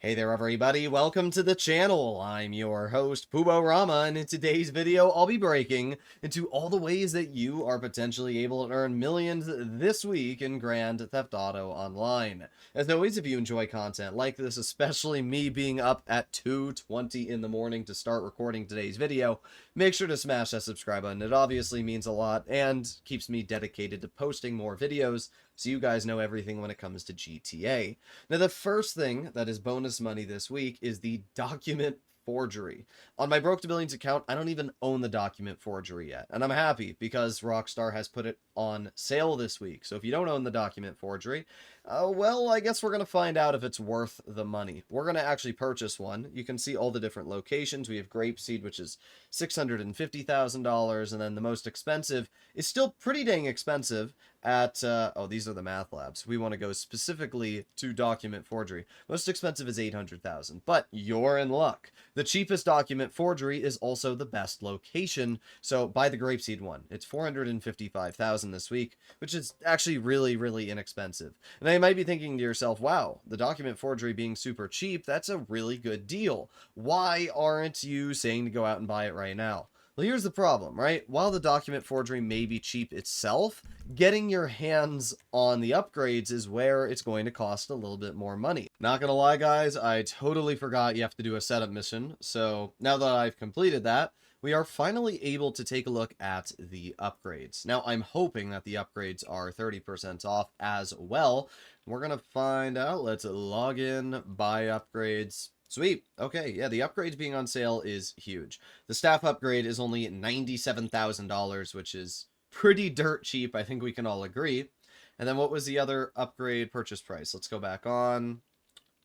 Hey there everybody, welcome to the channel. I'm your host, Puborama, and in today's video, I'll be breaking into all the ways that you are potentially able to earn millions this week in Grand Theft Auto Online. As always, if you enjoy content like this, especially me being up at 2:20 in the morning to start recording today's video, make sure to smash that subscribe button. It obviously means a lot and keeps me dedicated to posting more videos so you guys know everything when it comes to GTA. Now, the first thing that is bonus money this week is the document forgery. On my Broke to Billions account, I don't even own the document forgery yet, and I'm happy because Rockstar has put it on sale this week. So if you don't own the document forgery, well, I guess we're going to find out if it's worth the money. We're going to actually purchase one. You can see all the different locations. We have Grapeseed, which is $650,000, and then the most expensive is still pretty dang expensive at, oh, these are the math labs. We want to go specifically to document forgery. Most expensive is $800,000, but you're in luck. The cheapest document forgery is also the best location, so buy the Grapeseed one. It's $455,000 this week, which is actually really, really inexpensive. And you might be thinking to yourself, wow, the document forgery being super cheap, that's a really good deal. Why aren't you saying to go out and buy it right now? Well, here's the problem, right? While the document forgery may be cheap itself, getting your hands on the upgrades is where it's going to cost a little bit more money. Not gonna lie, guys, I totally forgot you have to do a setup mission. So now that I've completed that, we are finally able to take a look at the upgrades. Now, I'm hoping that the upgrades are 30% off as well. We're gonna find out. Let's log in, buy upgrades. Sweet. Okay, yeah, the upgrades being on sale is huge. The staff upgrade is only $97,000, which is pretty dirt cheap. I think we can all agree. And then what was the other upgrade purchase price? Let's go back on,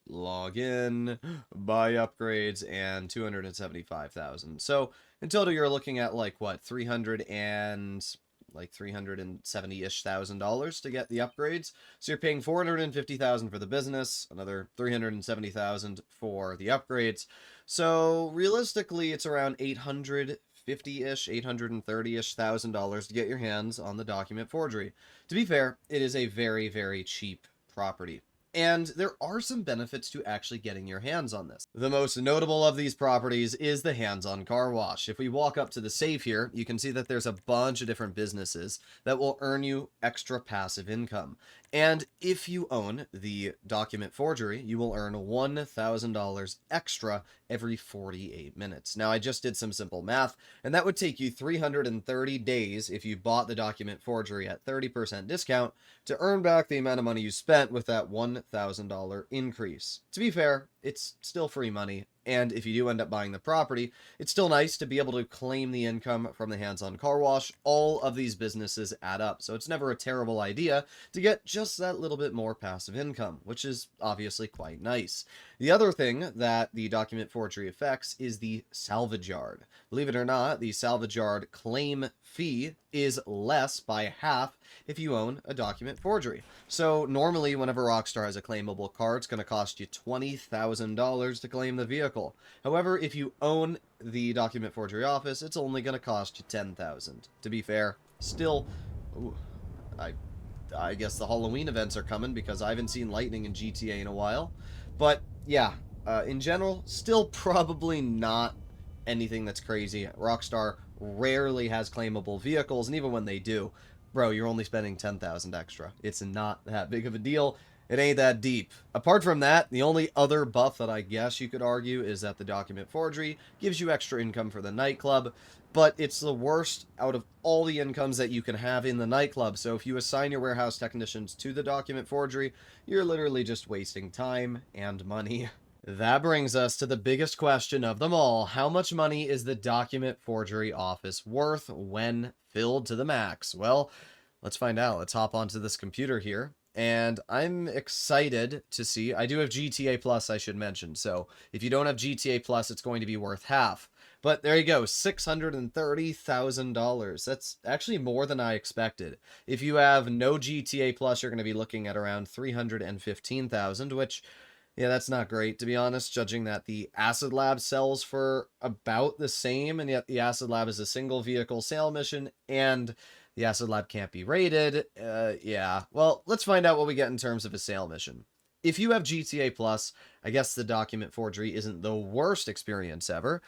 log in, buy upgrades, and $275,000. So in total, you're looking at like what, 370-ish thousand dollars to get the upgrades. So you're paying $450,000 for the business, another $370,000 for the upgrades. So realistically, it's around $850-ish, $830-ish thousand dollars to get your hands on the document forgery. To be fair, it is a very, very cheap property. And there are some benefits to actually getting your hands on this. The most notable of these properties is the hands-on car wash. If we walk up to the safe here, you can see that there's a bunch of different businesses that will earn you extra passive income. And if you own the document forgery, you will earn $1,000 extra every 48 minutes. Now, I just did some simple math, and that would take you 330 days if you bought the document forgery at 30% discount to earn back the amount of money you spent with that $1,000 increase. To be fair, it's still free money, and if you do end up buying the property, it's still nice to be able to claim the income from the hands-on car wash. All of these businesses add up, so it's never a terrible idea to get just that little bit more passive income, which is obviously quite nice. The other thing that the document forgery affects is the salvage yard. Believe it or not, the salvage yard claim fee is less by half if you own a document forgery. So normally whenever Rockstar has a claimable car, it's going to cost you $20,000 to claim the vehicle. However, if you own the document forgery office, it's only going to cost you $10,000. To be fair, still, ooh, I guess the Halloween events are coming because I haven't seen lightning in GTA in a while. But yeah, in general, still probably not anything that's crazy. Rockstar rarely has claimable vehicles, and even when they do, bro, you're only spending $10,000 extra. It's not that big of a deal. It ain't that deep. Apart from that, the only other buff that I guess you could argue is that the document forgery gives you extra income for the nightclub, but it's the worst out of all the incomes that you can have in the nightclub. So if you assign your warehouse technicians to the document forgery, you're literally just wasting time and money. That brings us to the biggest question of them all. How much money is the document forgery office worth when filled to the max? Well, let's find out. Let's hop onto this computer here. And I'm excited to see. I do have GTA Plus, I should mention. So if you don't have GTA Plus, it's going to be worth half. But there you go, $630,000. That's actually more than I expected. If you have no GTA Plus, you're going to be looking at around $315,000, which, yeah, that's not great, to be honest, judging that the Acid Lab sells for about the same, and yet the Acid Lab is a single vehicle sale mission, and the Acid Lab can't be rated. Yeah. Well, let's find out what we get in terms of a sale mission. if you have GTA Plus, I guess the document forgery isn't the worst experience ever.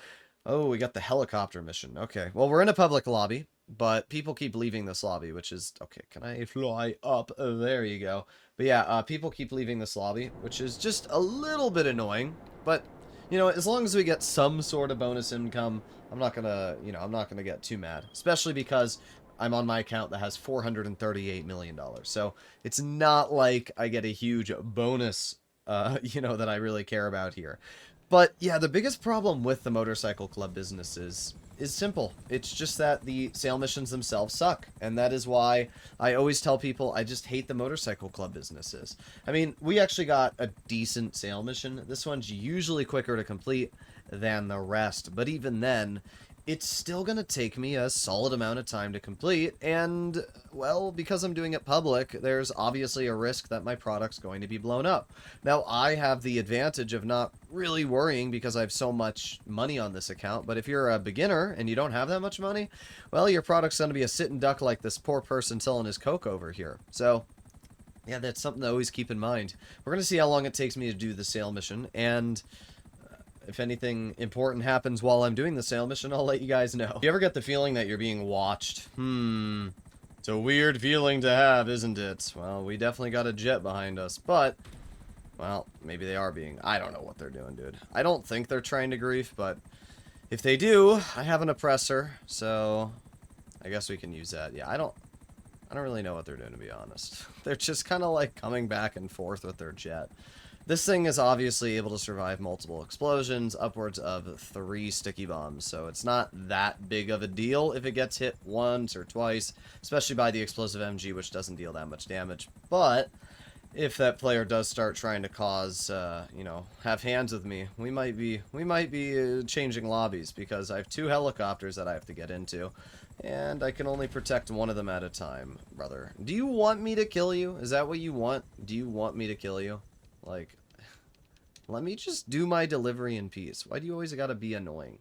Oh, we got the helicopter mission. Okay, well, we're in a public lobby, but people keep leaving this lobby, which is... Okay, can I fly up? Oh, there you go. But yeah, people keep leaving this lobby, which is just a little bit annoying. But, you know, as long as we get some sort of bonus income, I'm not gonna, I'm not gonna get too mad. Especially because I'm on my account that has $438 million. So it's not like I get a huge bonus, that I really care about here. But yeah, the biggest problem with the motorcycle club business is simple. It's just that the sale missions themselves suck. And that is why I always tell people I just hate the motorcycle club businesses. I mean, we actually got a decent sale mission. This one's usually quicker to complete than the rest. But even then, it's still going to take me a solid amount of time to complete, and, well, because I'm doing it public, there's obviously a risk that my product's going to be blown up. Now, I have the advantage of not really worrying because I have so much money on this account, but if you're a beginner and you don't have that much money, well, your product's going to be a sitting duck like this poor person selling his Coke over here. So, yeah, that's something to always keep in mind. We're going to see how long it takes me to do the sale mission, and... if anything important happens while I'm doing the sale mission, I'll let you guys know. You ever get the feeling that you're being watched? It's a weird feeling to have, isn't it? Well, we definitely got a jet behind us, but... well, maybe they are being... I don't know what they're doing, dude. I don't think they're trying to grief, but... if they do, I have an oppressor, so... I guess we can use that. Yeah, I don't really know what they're doing, to be honest. They're just kind of, like, coming back and forth with their jet. This thing is obviously able to survive multiple explosions, upwards of 3 sticky bombs, so it's not that big of a deal if it gets hit once or twice, especially by the explosive MG, which doesn't deal that much damage. But if that player does start trying to cause, have hands with me, we might be changing lobbies, because I have 2 helicopters that I have to get into, and I can only protect one of them at a time, brother. Do you want me to kill you? Is that what you want? Do you want me to kill you? Like, let me just do my delivery in peace. Why do you always gotta be annoying?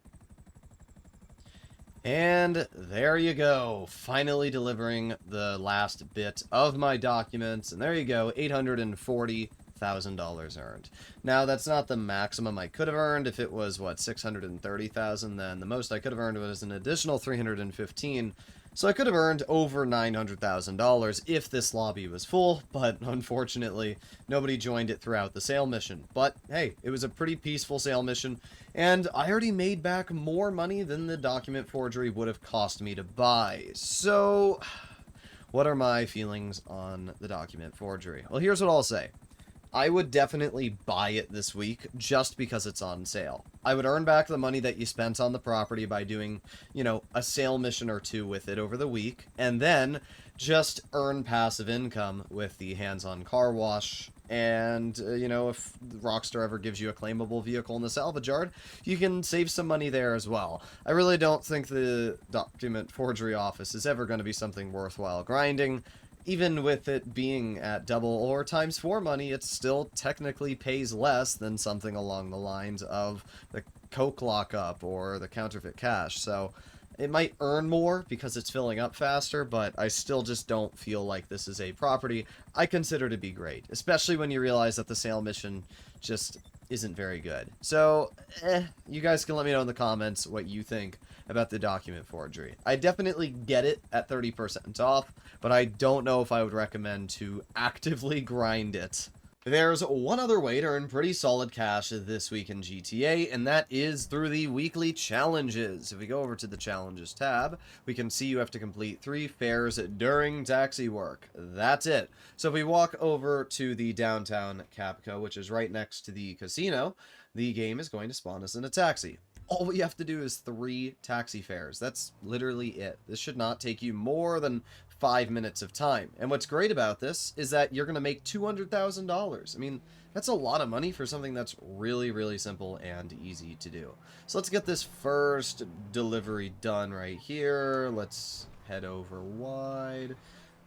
And there you go. Finally delivering the last bit of my documents. And there you go, $840,000 earned. Now, that's not the maximum I could have earned. If it was, what, $630,000, then the most I could have earned was an additional $315,000. So I could have earned over $900,000 if this lobby was full, but unfortunately, nobody joined it throughout the sale mission. But hey, it was a pretty peaceful sale mission, and I already made back more money than the document forgery would have cost me to buy. So, what are my feelings on the document forgery? Well, here's what I'll say. I would definitely buy it this week just because it's on sale. I would earn back the money that you spent on the property by doing, a sale mission or 2 with it over the week, and then just earn passive income with the hands-on car wash. And, if Rockstar ever gives you a claimable vehicle in the salvage yard, you can save some money there as well. I really don't think the document forgery office is ever going to be something worthwhile grinding. Even with it being at double or times 4 money, it still technically pays less than something along the lines of the Coke lockup or the counterfeit cash. So it might earn more because it's filling up faster, but I still just don't feel like this is a property I consider to be great, especially when you realize that the sale mission just isn't very good. So, you guys can let me know in the comments what you think about the document forgery. I definitely get it at 30% off, but I don't know if I would recommend to actively grind it. There's one other way to earn pretty solid cash this week in GTA, and that is through the weekly challenges. If we go over to the challenges tab, we can see you have to complete 3 fares during taxi work. That's it. So if we walk over to the downtown Capco, which is right next to the casino, the game is going to spawn us in a taxi. All we have to do is 3 taxi fares. That's literally it. This should not take you more than 5 minutes of time. And what's great about this is that you're going to make $200,000. I mean, that's a lot of money for something that's really, really simple and easy to do. So let's get this first delivery done right here. Let's head over wide.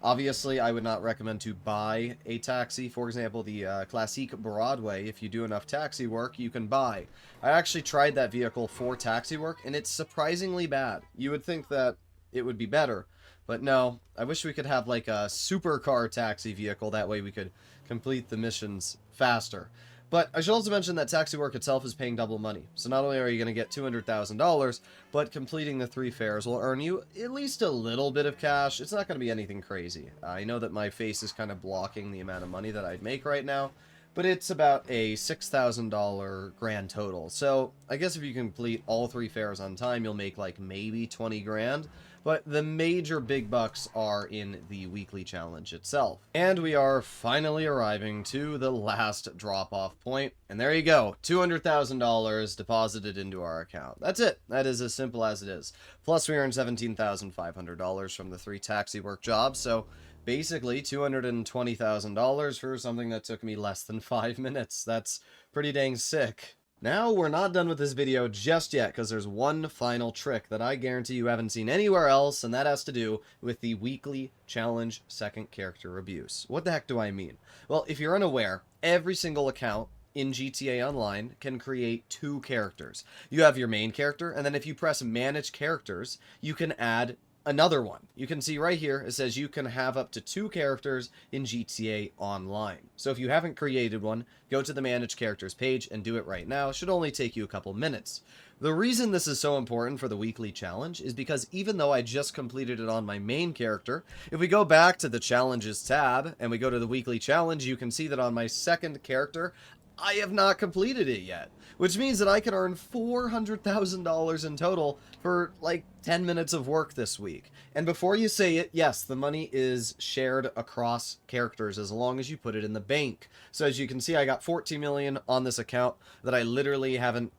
Obviously, I would not recommend to buy a taxi. For example, the Classique Broadway, if you do enough taxi work, you can buy. I actually tried that vehicle for taxi work, and it's surprisingly bad. You would think that it would be better, But no, I wish we could have like a supercar taxi vehicle. That way we could complete the missions faster. But I should also mention that taxi work itself is paying double money. So not only are you going to get $200,000, but completing the 3 fares will earn you at least a little bit of cash. It's not going to be anything crazy. I know that my face is kind of blocking the amount of money that I'd make right now, but it's about a $6,000 grand total. So I guess if you complete all 3 fares on time, you'll make like maybe 20 grand. But the major big bucks are in the weekly challenge itself. And we are finally arriving to the last drop-off point. And there you go, $200,000 deposited into our account. That's it. That is as simple as it is. Plus we earned $17,500 from the 3 taxi work jobs, so basically $220,000 for something that took me less than 5 minutes. That's pretty dang sick. Now, we're not done with this video just yet, because there's one final trick that I guarantee you haven't seen anywhere else, and that has to do with the weekly challenge second character abuse. What the heck do I mean? Well, if you're unaware, every single account in GTA Online can create 2 characters. You have your main character, and then if you press Manage Characters, you can add another one. You can see right here, it says you can have up to 2 characters in GTA Online. So if you haven't created one, go to the Manage Characters page and do it right now. It should only take you a couple minutes. The reason this is so important for the weekly challenge is because even though I just completed it on my main character, if we go back to the Challenges tab and we go to the weekly challenge, you can see that on my second character, I have not completed it yet, which means that I can earn $400,000 in total for like 10 minutes of work this week. And before you say it, yes, the money is shared across characters as long as you put it in the bank. So as you can see, I got 14 million on this account that I literally haven't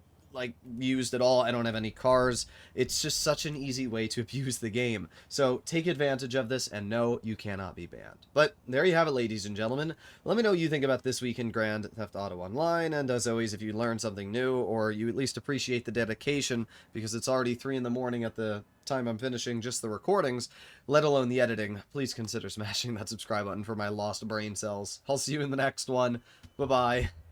used at all. I don't have any cars. It's just such an easy way to abuse the game. So take advantage of this, and no, you cannot be banned. But there you have it, ladies and gentlemen. Let me know what you think about this week in Grand Theft Auto Online, and as always, if you learned something new, or you at least appreciate the dedication, because it's already 3 in the morning at the time I'm finishing just the recordings, let alone the editing, please consider smashing that subscribe button for my lost brain cells. I'll see you in the next one. Bye-bye.